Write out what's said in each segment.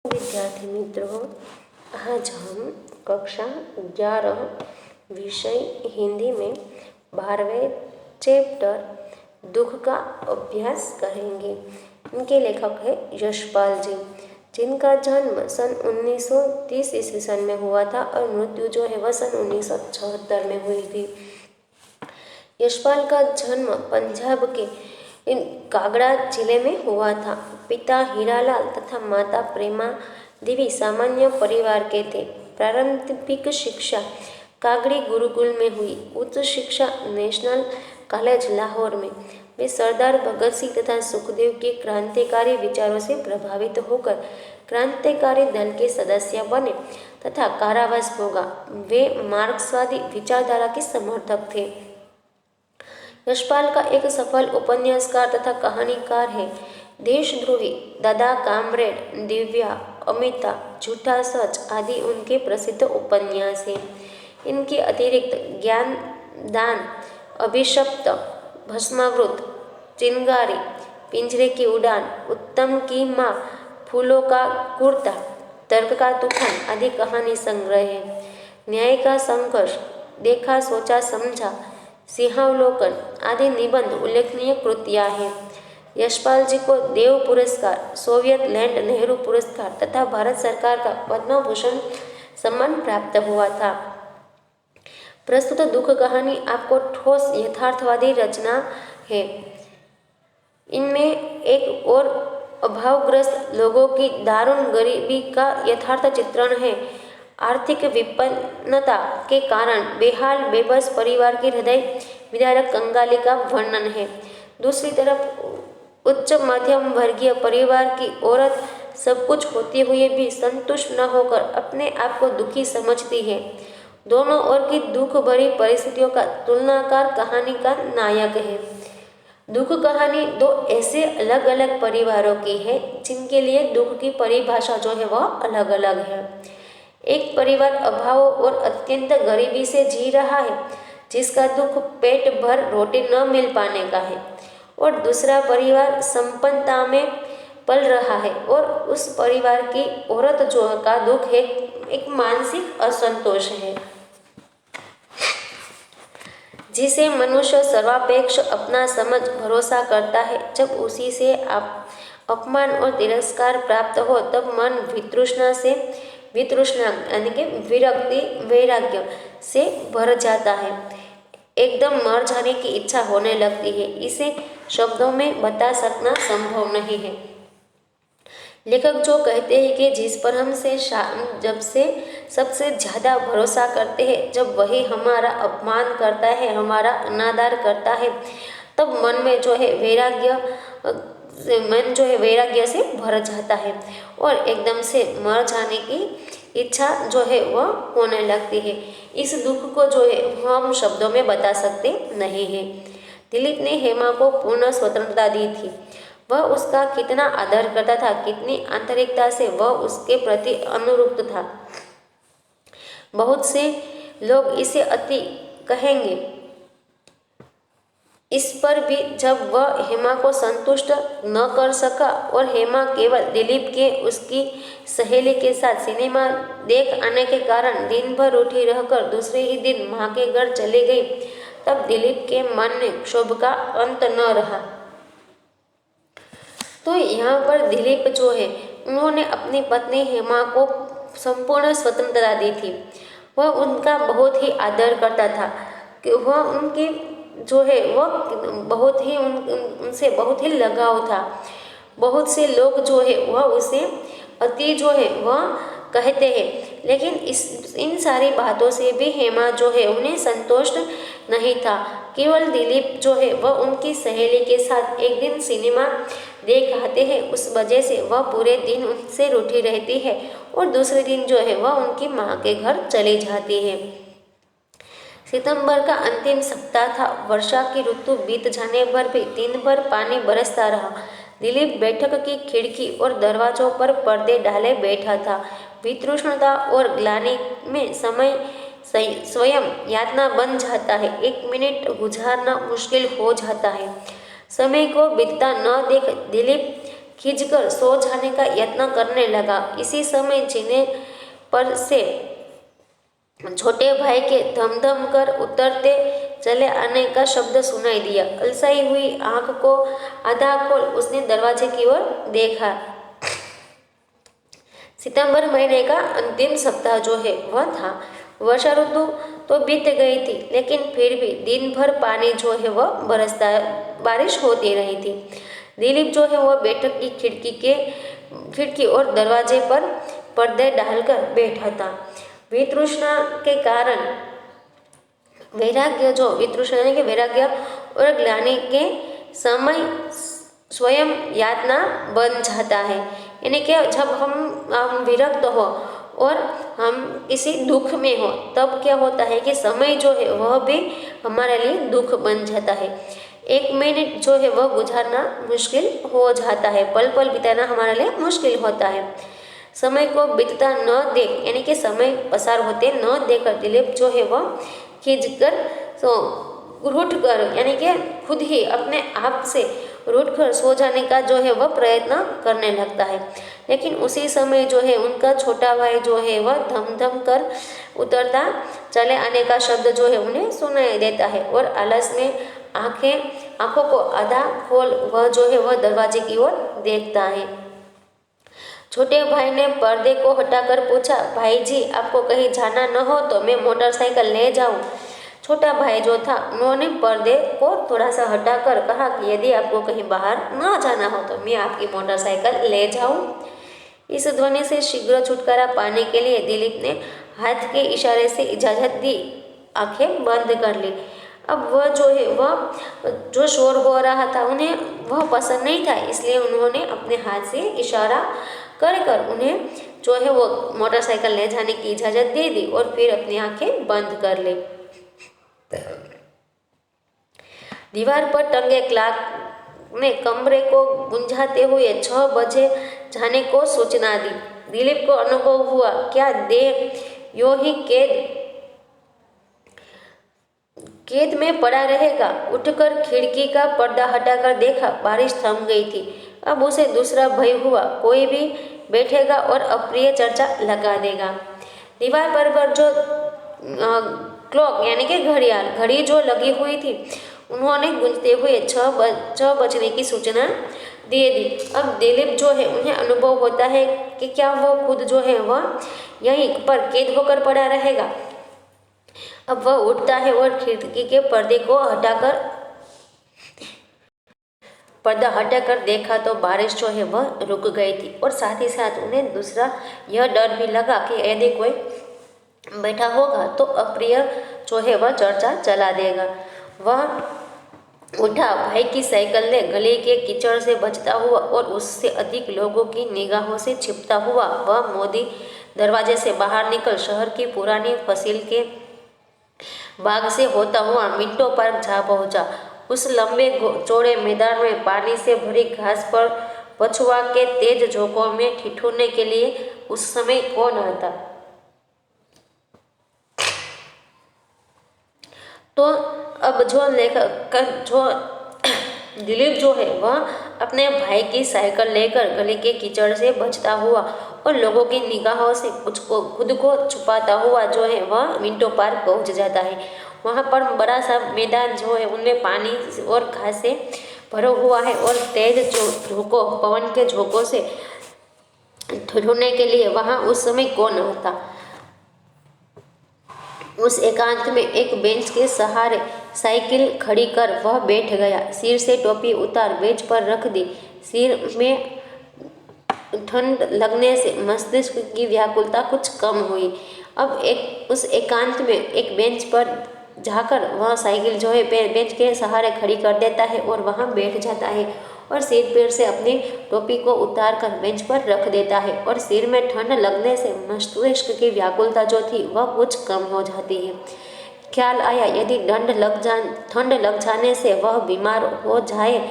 विद्यार्थी मित्रों, आज हम कक्षा 11 विषय हिंदी में 12वें चैप्टर दुख का अभ्यास करेंगे। इनके लेखक है यशपाल जी, जिनका जन्म सन 1930 ईस्वी सन में हुआ था और मृत्यु जो है वह सन 1976 में हुई थी। यशपाल का जन्म पंजाब के कागड़ा जिले में हुआ था। पिता हीरालाल तथा माता प्रेमा देवी सामान्य परिवार के थे। प्रारंभिक शिक्षा कागड़ी गुरुकुल में हुई, उच्च शिक्षा नेशनल कॉलेज लाहौर में। वे सरदार भगत सिंह तथा सुखदेव के क्रांतिकारी विचारों से प्रभावित होकर क्रांतिकारी दल के सदस्य बने तथा कारावास भोगा। वे मार्क्सवादी विचारधारा के समर्थक थे। यशपाल का एक सफल उपन्यासकार तथा कहानीकार है। देशद्रोही, दादा कामरेड, दिव्या, अमिता, झूठा सच आदि उनके प्रसिद्ध उपन्यास हैं। इनके अतिरिक्त ज्ञानदान, अभिशप्त, भस्मावृत, चिंगारी, पिंजरे की उड़ान, उत्तम की माँ, फूलों का कुर्ता, तर्क का तूफान आदि कहानी संग्रह है। न्याय का संघर्ष, देखा सोचा समझा, सिंहावलोकन आदि निबंध उल्लेखनीय कृतियां हैं। यशपाल जी को देव पुरस्कार, सोवियत लैंड नेहरू पुरस्कार तथा भारत सरकार का पद्म भूषण सम्मान प्राप्त हुआ था। प्रस्तुत दुख कहानी आपको ठोस यथार्थवादी रचना है। इनमें एक और अभावग्रस्त लोगों की दारुण गरीबी का यथार्थ चित्रण है। आर्थिक विपन्नता के कारण बेहाल बेबस परिवार की हृदय विदारक कंगाली का वर्णन है। दूसरी तरफ उच्च मध्यम वर्गीय परिवार की औरत सब कुछ होते हुए भी संतुष्ट न होकर अपने आप को दुखी समझती है। दोनों ओर की दुख भरी परिस्थितियों का तुलनाकार कहानी का नायक है। दुख कहानी दो ऐसे अलग अलग परिवारों की है जिनके लिए दुख की परिभाषा जो है वह अलग अलग है। एक परिवार अभाव और अत्यंत गरीबी से जी रहा है, जिसका दुख पेट भर रोटी न मिल पाने का है, और दूसरा परिवार संपन्नता में पल रहा है और उस परिवार की औरत जो का दुख है एक मानसिक असंतोष है, जिसे मनुष्य सर्वापेक्ष अपना समझ भरोसा करता है। जब उसी से अपमान और तिरस्कार प्राप्त हो तब मन वितृष्णा यानी कि विरक्ति वैराग्य से भर जाता है। एकदम मर जाने की इच्छा होने लगती है। इसे शब्दों में बता सकना संभव नहीं है। लेखक जो कहते हैं कि जिस पर हम जब से सबसे ज़्यादा भरोसा करते हैं, जब वही हमारा अपमान करता है, हमारा अनादर करता है, तब मन जो है वैराग्य से भर जाता है और एकदम से मर जाने की इच्छा जो है वह होने लगती है। इस दुख को जो है हम शब्दों में बता सकते नहीं है। दिलीप ने हेमा को पूर्ण स्वतंत्रता दी थी। वह उसका कितना आदर करता था, कितनी आंतरिकता से वह उसके प्रति अनुरक्त था। बहुत से लोग इसे अति कहेंगे। इस पर भी जब वह हेमा को संतुष्ट न कर सका और हेमा केवल दिलीप के उसकी सहेली के साथ सिनेमा देख आने के कारण दिन भर उठी रहकर दूसरे ही दिन माँ के घर चली गई, तब दिलीप के मन में क्षोभ का अंत न रहा। तो यहाँ पर दिलीप जो है उन्होंने अपनी पत्नी हेमा को संपूर्ण स्वतंत्रता दी थी। वह उनका बहुत ही आदर करता था कि वह उनकी जो है वह बहुत ही उनसे बहुत ही लगाव था। बहुत से लोग जो है वह उसे अति जो है वह कहते हैं, लेकिन इन सारी बातों से भी हेमा जो है उन्हें संतुष्ट नहीं था। केवल दिलीप जो है वह उनकी सहेली के साथ एक दिन सिनेमा देख आते हैं, उस वजह से वह पूरे दिन उनसे रूठी रहती है और दूसरे दिन जो है वह उनकी माँ के घर चली जाती है। सितंबर का अंतिम सप्ताह था। वर्षा की ऋतु बीत जाने पर भी दिन भर पानी बरसता रहा। दिलीप बैठक की खिड़की और दरवाजों पर पर्दे डाले बैठा था। वितृष्णता और ग्लानि में समय स्वयं यातना बन जाता है। एक मिनट गुजारना मुश्किल हो जाता है। समय को बीतता न देख दिलीप खींचकर सो जाने का यत्न करने लगा। इसी समय जीने पर से छोटे भाई के धम धम कर उतरते चले आने का शब्द सुनाई दिया। अलसाई हुई आंख को आधा खोल उसने दरवाजे की ओर देखा। सितंबर महीने का अंतिम सप्ताह जो है वह था। वर्षा ऋतु तो बीत गई थी, लेकिन फिर भी दिन भर पानी जो है वह बरसता, बारिश होती रही थी। दिलीप जो है वह बैठक की खिड़की और दरवाजे पर पर्दे डालकर बैठा था। वितृष्णा के कारण वितृष्णा यानी कि वैराग्य और ग्लानि के समय स्वयं यातना बन जाता है। यानी कि जब हम विरक्त हो और हम किसी दुख में हो, तब क्या होता है कि समय जो है वह भी हमारे लिए दुख बन जाता है। 1 मिनट जो है वह गुजारना मुश्किल हो जाता है, पल पल बिताना हमारे लिए मुश्किल होता है। समय को बीतता न देख, यानी कि समय पसार होते न देखकर दिलीप जो है वह खींचकर रूठ कर, यानी कि खुद ही अपने आप से रूठ कर सो जाने का जो है वह प्रयत्न करने लगता है। लेकिन उसी समय जो है उनका छोटा भाई जो है वह धम धम कर उतरता चले आने का शब्द जो है उन्हें सुनाई देता है और आलस में आंखों को आधा खोल वह जो है वह दरवाजे की ओर देखता है। छोटे भाई ने पर्दे को हटाकर पूछा, भाई जी आपको कहीं जाना न हो तो मैं मोटरसाइकिल ले जाऊं? छोटा भाई जो था उन्होंने पर्दे को थोड़ा सा हटाकर कहा कि यदि आपको कहीं बाहर न जाना हो तो मैं आपकी मोटरसाइकिल ले जाऊं। इस ध्वनि से शीघ्र छुटकारा पाने के लिए दिलीप ने हाथ के इशारे से इजाजत दी, आंखें बंद कर ली। अब वह जो है वह जो शोर हो रहा था उन्हें वह पसंद नहीं था, इसलिए उन्होंने अपने हाथ से इशारा कर उन्हें जो है वो मोटरसाइकिल ले जाने की इजाज़त दे दी और फिर अपनी आंखें बंद कर ली। दीवार पर टंगे क्लॉक ने कमरे को गुंजाते हुए 6 बजे जाने को सूचना दी। दिलीप को अनुभव हुआ, क्या देह यूं ही कैद में पड़ा रहेगा। उठकर खिड़की का पर्दा हटाकर देखा, बारिश थम गई थी। अब उसे दूसरा भय हुआ, कोई भी बैठेगा और अप्रिय चर्चा लगा देगा। दीवार पर जो क्लॉक यानी कि घड़ी जो लगी हुई थी, उन्होंने गूंजते हुए 6 बजने की सूचना दे दी। अब दिलीप जो है उन्हें अनुभव होता है कि क्या वह खुद जो है वह यहीं पर कैद होकर पड़ा रहेगा। अब वह उठता है और खिड़की के पर्दा हटाकर देखा तो बारिश जो है वह रुक गई थी और साथ ही साथ उन्हें दूसरा यह डर भी लगा कि यदि कोई बैठा होगा तो अप्रिय जो है वह चर्चा चला देगा। वह उठा, भाई की साइकिल ने गली के कीचड़ से बचता हुआ और उससे अधिक लोगों की निगाहों से छिपता हुआ वह मोदी दरवाजे से बाहर निकल शहर की पुरानी फसील के बाग से होता हुआ मिंटो पार्क जा पहुंचा। उस लंबे चौड़े मैदान में पानी से भरी घास पर पछुआ के तेज झोंकों में ठिठुरने के लिए उस समय कौन आता। तो अब दिलीप जो है वह अपने भाई की साइकिल लेकर गली के कीचड़ से बचता हुआ और लोगों की निगाहों से खुद को छुपाता हुआ जो है वह मिंटो पार्क पहुंच जाता है। वहां पर बड़ा सा मैदान जो है उनमें पानी और घास से भरा हुआ है और तेज पवन के झोंकों से ठिठुरने के लिए वहां उस समय कौन आता। उस एकांत में एक बेंच के सहारे साइकिल खड़ी कर वह बैठ गया। सिर से टोपी उतार बेंच पर रख दी। सिर में ठंड लगने से मस्तिष्क की व्याकुलता कुछ कम हुई। अब उस एकांत में एक बेंच पर जाकर वह साइकिल जो है बेंच के सहारे खड़ी कर देता है और वहां बैठ जाता है और सिर पैर से अपनी टोपी को उतार कर बेंच पर रख देता है और सिर में ठंड लगने से मस्तिष्क की व्याकुलता जो थी वह कुछ कम हो जाती है। ख्याल आया, यदि ठंड लग जाने से वह बीमार हो जाए,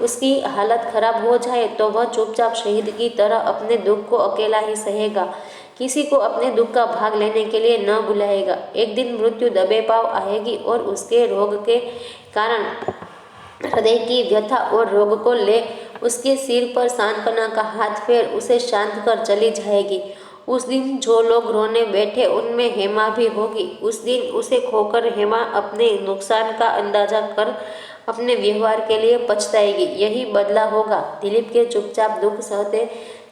उसकी हालत खराब हो जाए तो वह चुपचाप शहीद की तरह अपने दुख को अकेला ही सहेगा, किसी को अपने दुख का भाग लेने के लिए न बुलाएगा। एक दिन मृत्यु दबे पाव आएगी और उसके रोग के कारण हृदय की व्यथा और रोग को ले उसके सिर पर सांत्वना का हाथ फेर उसे शांत कर चली जाएगी। उस दिन जो लोग रोने बैठे उनमें हेमा भी होगी। उस दिन उसे खोकर हेमा अपने नुकसान का अंदाजा कर अपने व्यवहार के लिए पछताएगी। यही बदला होगा। दिलीप के चुपचाप दुख सहते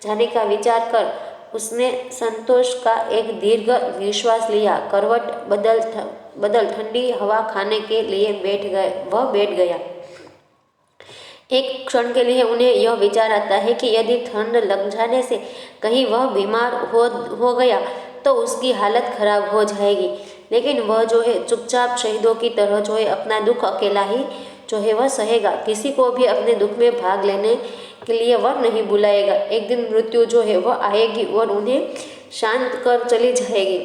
जाने का विचार कर उसने संतोष का एक दीर्घ निश्वास लिया। करवट बदल ठंडी हवा खाने के लिए बैठ गया। एक क्षण के लिए उन्हें यह विचार आता है कि यदि ठंड लग जाने से कहीं वह बीमार हो गया तो उसकी हालत खराब हो जाएगी। लेकिन वह जो है चुपचाप शहीदों की तरह जो है अपना दुख अकेला ही जो है वह सहेगा। किसी को भी अपने दुख में भाग लेने के लिए वह नहीं बुलाएगा। एक दिन मृत्यु जो है वह आएगी और उन्हें शांत कर चली जाएगी।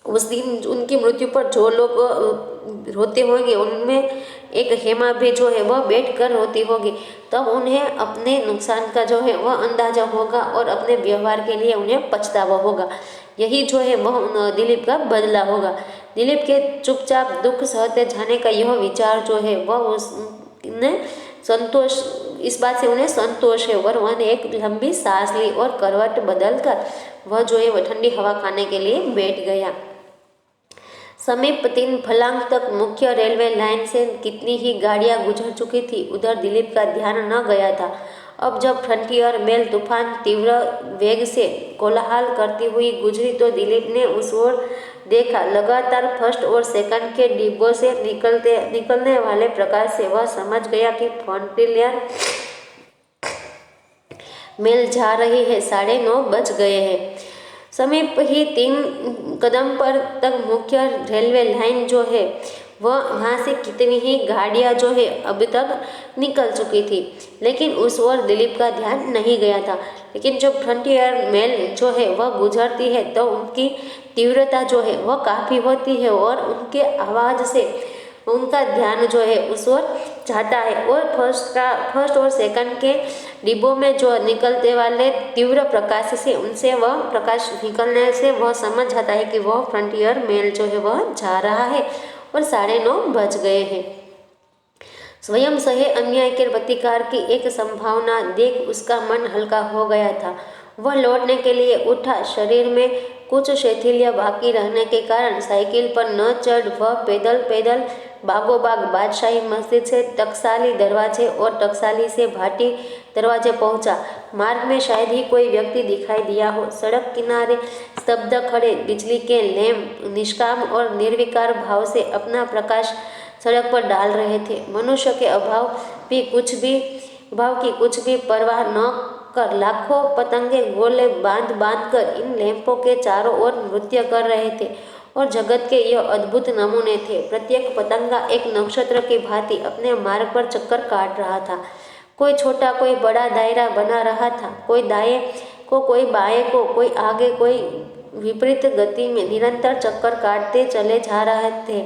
उस दिन उनकी मृत्यु पर जो लोग रोते होंगे उनमें एक हेमा भी जो है वह बैठ कर रोती होगी। तब उन्हें अपने नुकसान का जो है वह अंदाजा होगा और अपने व्यवहार के लिए उन्हें पछतावा होगा। यही जो है वह दिलीप का बदला होगा। दिलीप के चुपचाप दुख सहते जाने का यह विचार जो है वह उसने संतोष, इस बात से उन्हें संतोष है। और वह एक लंबी सांस ली और करवट बदल कर वह जो है वह ठंडी हवा खाने के लिए बैठ गया। समीप 3 फर्लांग तक मुख्य रेलवे लाइन से कितनी ही गाड़ियां गुजर चुकी थी, उधर दिलीप का ध्यान न गया था। अब जब फ्रंटियर मेल तूफान तीव्र वेग से कोलाहल करती हुई गुजरी तो दिलीप ने उस ओर देखा। लगातार फर्स्ट और सेकंड के डिब्बों से निकलने वाले प्रकाश से वह समझ गया कि फ्रंटियर मेल जा रही है। 9:30 बज गए हैं। समीप ही 3 कदम पर तक मुख्य रेलवे लाइन जो है वह वहाँ से कितनी ही गाड़ियाँ जो है अभी तक निकल चुकी थी, लेकिन उस ओर दिलीप का ध्यान नहीं गया था। लेकिन जब फ्रंटियर मेल जो है वह गुजरती है तो उनकी तीव्रता जो है वह काफ़ी होती है और उनके आवाज़ से उनका ध्यान जो है उस ओर जाता है। और फर्स्ट और सेकंड के डिब्बों में जो निकलते वाले तीव्र प्रकाश से उनसे वह प्रकाश निकलने से वह समझ जाता है कि वह फ्रंटियर मेल जो है वह जा रहा है और 9:30 बज गए हैं। स्वयं सहे अन्याय के प्रतिकार की एक संभावना देख उसका मन हल्का हो गया था। वह लौटने के लिए उठा। शरीर में कुछ शैथिल्य बाकी रहने के कारण साइकिल पर न चढ़ वह पैदल बागोबाग बादशाही मस्जिद से टकसाली दरवाजे और टकसाली से भाटी दरवाजे पहुंचा। मार्ग में शायद ही कोई व्यक्ति दिखाई दिया हो। सड़क किनारे स्तब्ध खड़े बिजली के लैंप निष्काम और निर्विकार भाव से अपना प्रकाश सड़क पर डाल रहे थे। मनुष्य के अभाव की कुछ भी परवाह न कर लाखों पतंगे गोले बांध कर इन लैंपों के चारों ओर नृत्य कर रहे थे और जगत के यह अद्भुत नमूने थे। प्रत्येक पतंगा एक नक्षत्र की भांति अपने मार्ग पर चक्कर काट रहा था। कोई छोटा कोई बड़ा दायरा बना रहा था। कोई दाएं को, कोई बाएं को, कोई आगे, कोई विपरीत गति में निरंतर चक्कर काटते चले जा रहे थे।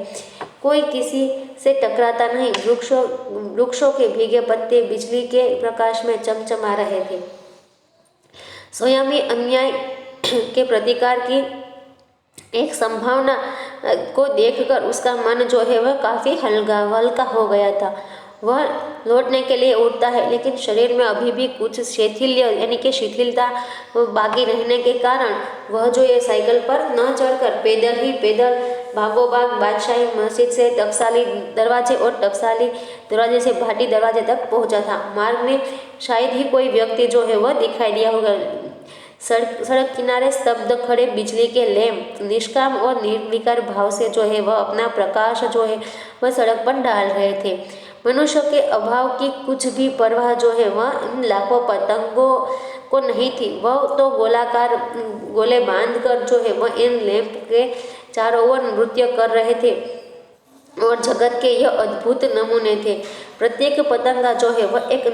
कोई किसी से टकराता नहीं। वृक्षों के भीगे पत्ते बिजली के प्रकाश में चमचमा रहे थे। स्वयं ही अन्याय के प्रतिकार की एक संभावना को देखकर उसका मन जो है वह काफी हल्का हो गया था। वह लौटने के लिए उठता है, लेकिन शरीर में अभी भी कुछ शिथिल्य यानी कि शिथिलता बाकी रहने के कारण वह जो ये साइकिल पर न चढ़कर पैदल भागोभाग बादशाही मस्जिद से टकसाली दरवाजे और टकसाली दरवाजे से भाटी दरवाजे तक पहुंचा था। मार्ग में शायद ही कोई व्यक्ति जो है वह दिखाई दिया होगा। सड़क किनारे स्तब्ध खड़े बिजली के लैंप निष्काम और निर्विकार भाव से जो है वह अपना प्रकाश जो है वह सड़क पर डाल रहे थे। मनुष्य के अभाव की कुछ भी परवाह जो है वह इन लाखों पतंगों को नहीं थी। वह तो गोले बांध कर जो है वह इन लैंप के चारों ओर नृत्य कर रहे थे और जगत के यह अद्भुत नमूने थे। प्रत्येक पतंगा जो है वह एक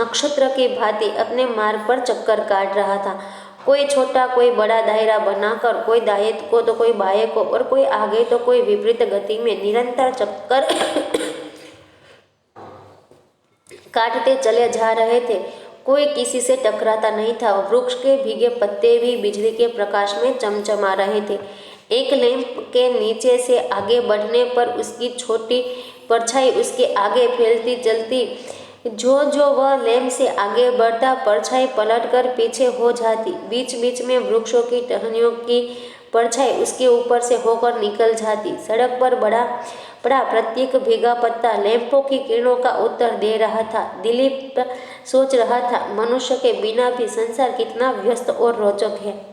नक्षत्र की भांति अपने मार्ग पर चक्कर काट रहा था। कोई छोटा कोई बड़ा दायरा बनाकर, कोई दाएं को तो कोई बाएं को और कोई आगे तो कोई विपरीत गति में निरंतर चक्कर काटते चले जा रहे थे। कोई किसी से टकराता नहीं था। वृक्ष के भीगे पत्ते भी बिजली के प्रकाश में चमचमा रहे थे। एक लैंप के नीचे से आगे बढ़ने पर उसकी छोटी परछाई उसके आगे फैलती चलती जो जो वह लैंप से आगे बढ़ता, परछाई पलटकर पीछे हो जाती। बीच बीच में वृक्षों की टहनियों की परछाई उसके ऊपर से होकर निकल जाती। सड़क पर बड़ा पड़ा प्रत्येक भीगा पत्ता लैंपों की किरणों का उत्तर दे रहा था। दिलीप सोच रहा था, मनुष्य के बिना भी संसार कितना व्यस्त और रोचक है।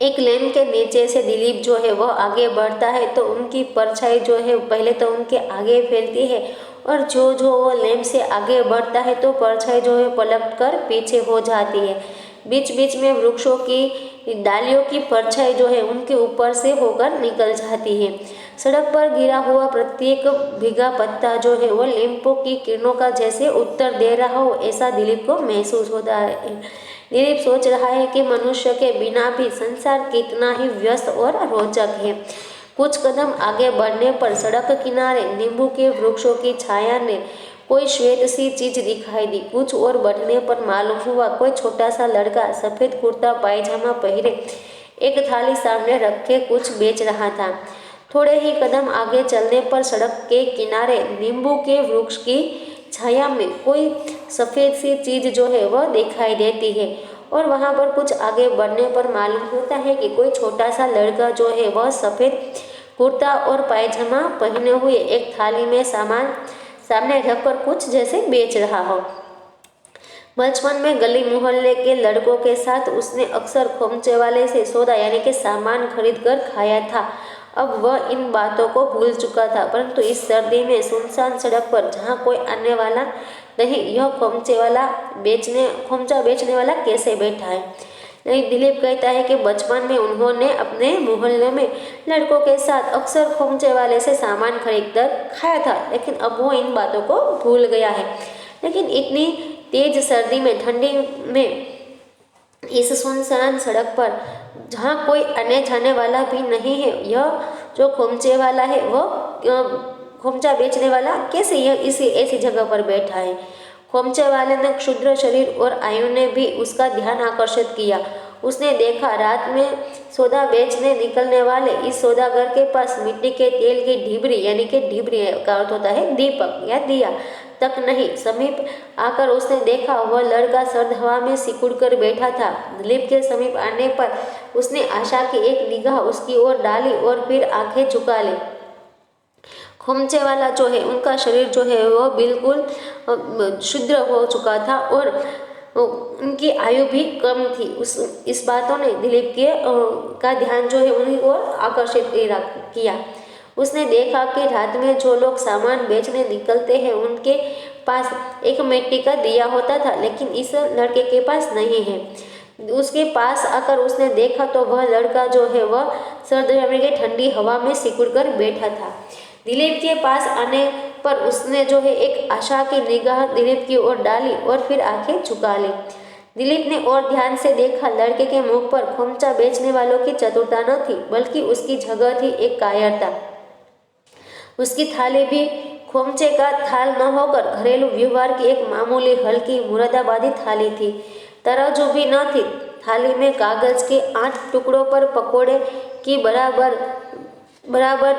एक लैंप के नीचे से दिलीप जो है वह आगे बढ़ता है तो उनकी परछाई जो है पहले तो उनके आगे फैलती है, और जो जो वो लैंप से आगे बढ़ता है तो परछाई जो है पलट कर पीछे हो जाती है। बीच बीच में वृक्षों की डालियों की परछाई जो है उनके ऊपर से होकर निकल जाती है। सड़क पर गिरा हुआ प्रत्येक भीगा पत्ता जो है वो लैंपों की किरणों का जैसे उत्तर दे रहा हो, ऐसा दिलीप को महसूस होता है। दिलीप सोच रहा है कि मनुष्य के बिना भी संसार कितना ही व्यस्त और रोचक है। कुछ कदम आगे बढ़ने पर सड़क किनारे नींबू के वृक्षों की छाया ने कोई श्वेत सी चीज दिखाई दी। कुछ और बढ़ने पर मालूम हुआ कोई छोटा सा लड़का सफेद कुर्ता पायजामा पहने एक थाली सामने रखे कुछ बेच रहा था। थोड़े ही कदम आगे चलने पर सड़क के किनारे नींबू के वृक्ष की छाया में कोई सफेद सी चीज जो है वह दिखाई देती है, और वहां पर कुछ आगे बढ़ने पर मालूम होता है कि कोई छोटा सा लड़का जो है वह सफेद कुर्ता और पायजामा पहने हुए एक थाली में सामान सामने रखकर कुछ जैसे बेच रहा हो। बचपन में गली मोहल्ले के लड़कों के साथ उसने अक्सर खोमचे वाले से सौदा यानी कि सामान खरीद कर खाया था। अब वह इन बातों को भूल चुका था, परंतु इस सर्दी में सुनसान सड़क पर जहाँ कोई आने वाला नहीं, यह खोमचा बेचने वाला कैसे बैठा है। नहीं, दिलीप कहता है कि बचपन में उन्होंने अपने मोहल्ले में लड़कों के साथ अक्सर खोमचे वाले से सामान खरीद कर खाया था, लेकिन अब वो इन बातों को भूल गया है। लेकिन इतनी तेज सर्दी में, ठंडी में, इस सुनसान सड़क पर जहाँ कोई आने जाने वाला भी नहीं है, यह जो खोमचे वाला है वह खोमचा बेचने वाला कैसे यह इसी ऐसी जगह पर बैठा है। खोमचे वाले ने क्षुद्र शरीर और आयु ने भी उसका ध्यान आकर्षित किया। उसने देखा रात में सौदा बेचने निकलने वाले इस सौदागर के पास मिट्टी के तेल की ढिबरी यानी कि ढिबरी का अर्थ होता है दीपक या दिया तक नहीं। समीप आकर उसने देखा वह लड़का सर्द हवा में सिकुड़ कर बैठा था। दिलीप के समीप आने पर उसने आशा की एक निगाह उसकी ओर डाली और फिर आंखें झुका ली। खोमचे वाला जो है उनका शरीर जो है वह बिल्कुल शुद्र हो चुका था और उनकी आयु भी कम थी। इस बातों ने दिलीप के का ध्यान जो है उन्हीं ओर आकर्षित किया। उसने देखा कि रात में जो लोग सामान बेचने निकलते हैं उनके पास एक मिट्टी का दिया होता था, लेकिन इस लड़के के पास नहीं है। उसके पास आकर उसने देखा तो वह लड़का जो है वह सर्द की ठंडी हवा में सिकुड़ कर बैठा था। दिलीप के पास आने पर उसने जो है एक आशा की निगाह दिलीप की ओर डाली और फिर आंखें झुका ली। दिलीप ने और ध्यान से देखा। लड़के के मुख पर खोमचा बेचने वालों की चतुरता न थी, बल्कि उसकी जगह थी एक कायरता। उसकी थाली भी खोमचे का थाल न होकर घरेलू व्यवहार की एक मामूली हल्की मुरादाबादी थाली थी। तराजू भी न थी। थाली में कागज के 8 टुकड़ों पर पकोड़े की बराबर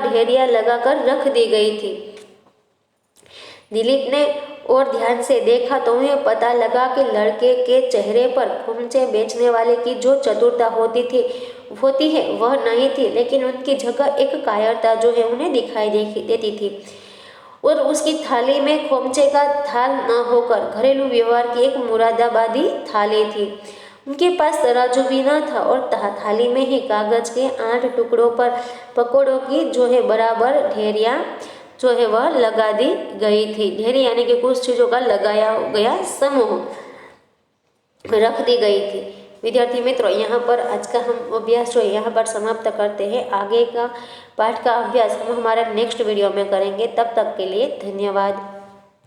ढेरियां लगाकर रख दी गई थी। दिलीप ने और ध्यान से देखा तो उन्हें पता लगा कि लड़के के चेहरे पर खोमचे बेचने वाले की जो चतुरता होती है वह नहीं थी, लेकिन उनकी जगह एक कायरता जो है उन्हें दिखाई देती थी। और उसकी थाली में खोमचे का थाल न होकर घरेलू व्यवहार की एक मुरादाबादी थाली थी। उनके पास तराजू भी न था और थाली में ही कागज के 8 टुकड़ों पर पकोड़ों की जो है बराबर ढेरियां जो है वह लगा दी गई थी। ढेरी यानी कि कुछ चीज़ों का लगाया गया समूह रख दी गई थी। विद्यार्थी मित्रों, यहाँ पर आज का हम अभ्यास जो है यहाँ पर समाप्त करते हैं। आगे का पाठ का अभ्यास हम हमारे नेक्स्ट वीडियो में करेंगे। तब तक के लिए धन्यवाद।